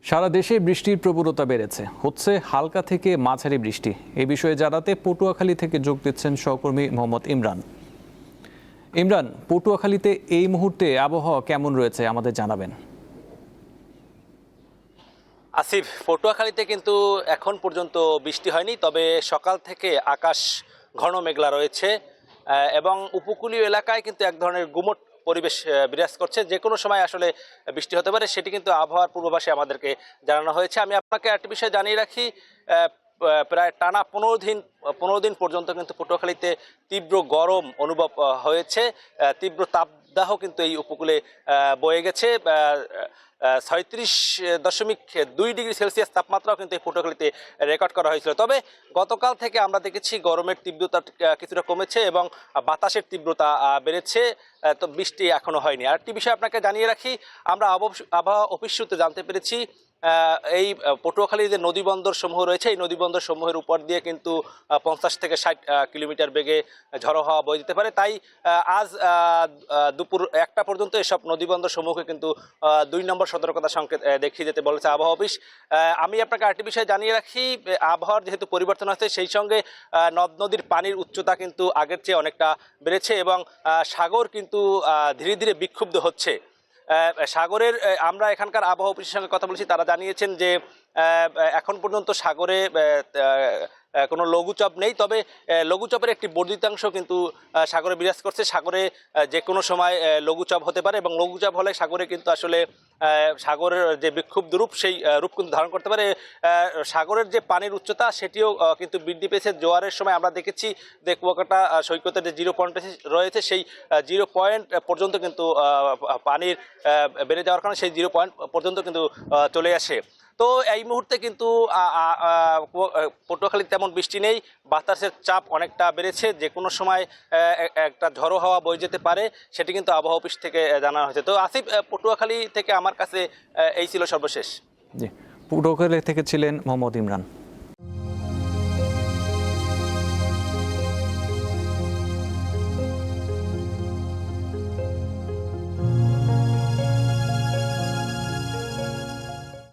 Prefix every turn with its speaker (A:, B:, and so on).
A: সারা দেশে বৃষ্টির প্রবণতা বেড়েছে, হচ্ছে হালকা থেকে মাঝারি বৃষ্টি। এই বিষয়ে জানাতে পটুয়াখালী থেকে যোগ দিচ্ছেন সহকর্মী মোহাম্মদ ইমরান। ইমরান, পটুয়াখালীতে এই মুহূর্তে আবহাওয়া কেমন রয়েছে আমাদের জানাবেন।
B: আসিফ, পটুয়াখালীতে কিন্তু এখন পর্যন্ত বৃষ্টি হয়নি, তবে সকাল থেকে আকাশ ঘন মেঘলা রয়েছে এবং উপকূলীয় এলাকায় কিন্তু এক ধরনের গুমট পরিবেশ বিরাজ করছে। যে কোনো সময় আসলে বৃষ্টি হতে পারে, সেটি কিন্তু আবহাওয়ার পূর্বাভাসে আমাদেরকে জানানো হয়েছে। আমি আপনাকে একটি বিষয় জানিয়ে রাখি, প্রায় টানা 15 দিন পর্যন্ত কিন্তু পটুয়াখালীতে তীব্র গরম অনুভব হয়েছে। তীব্র তাপদাহ কিন্তু এই উপকূলে বয়ে গেছে। 36.2 ডিগ্রি সেলসিয়াস তাপমাত্রাও কিন্তু এই পটুয়াখালীতে রেকর্ড করা হয়েছিল। তবে গতকাল থেকে আমরা দেখেছি গরমের তীব্রতা কিছুটা কমেছে এবং বাতাসের তীব্রতা বেড়েছে। তো বৃষ্টি এখনো হয়নি। আরেকটি বিষয় আপনাকে জানিয়ে রাখি, আমরা আবহাওয়া অফিস সূত্রে জানতে পেরেছি এই পটুয়াখালীর যে নদীবন্দর সমূহ রয়েছে, এই নদীবন্দর সমূহের উপর দিয়ে কিন্তু 50 থেকে 60 কিলোমিটার বেগে ঝড়ো হাওয়া বয়ে যেতে পারে। তাই আজ দুপুর 1টা পর্যন্ত এসব নদীবন্দর সমূহকে কিন্তু 2 নম্বর সতর্কতা সংকেত দেখিয়ে যেতে বলেছে আবহাওয়া অফিস। আমি আপনাকে আরেকটি বিষয় জানিয়ে রাখি, আবহাওয়ার যেহেতু পরিবর্তন হচ্ছে, সেই সঙ্গে নদ নদীর পানির উচ্চতা কিন্তু আগের চেয়ে অনেকটা বেড়েছে এবং সাগর কিন্তু ধীরে ধীরে বিক্ষুব্ধ হচ্ছে। সাগরের আমরা এখানকার আবহাওয়া অফিসের সঙ্গে কথা বলেছি, তারা জানিয়েছেন যে এখন পর্যন্ত সাগরে কোনো লঘুচাপ নেই, তবে লঘুচাপের একটি বর্ধিতাংশ কিন্তু সাগরে বিরাজ করছে। সাগরে যে কোনো সময় লঘুচাপ হতে পারে এবং লঘুচাপ হলে সাগরে কিন্তু আসলে সাগরের যে বিক্ষুব্ধ রূপ, সেই রূপ কিন্তু ধারণ করতে পারে। সাগরের যে পানির উচ্চতা সেটিও কিন্তু বৃদ্ধি পেয়েছে। জোয়ারের সময় আমরা দেখেছি যে কুয়াকাটা সৈকতের যে 0 পয়েন্ট রয়েছে, সেই 0 পয়েন্ট পর্যন্ত কিন্তু পানির বেড়ে যাওয়ার কারণে সেই 0 পয়েন্ট পর্যন্ত কিন্তু চলে আসে। তো এই মুহূর্তে কিন্তু পটুয়াখালীতে তেমন বৃষ্টি নেই, বাতাসের চাপ অনেকটা বেড়েছে। যে কোনো সময় একটা ঝড়ো হাওয়া বয়ে যেতে পারে, সেটি কিন্তু আবহাওয়া অফিস থেকে জানানো হয়েছে। তো আসিফ, পটুয়াখালী থেকে আমার কাছে এই ছিল সর্বশেষ।
A: জি, পটুয়াখালী থেকে ছিলেন মোহাম্মদ ইমরান।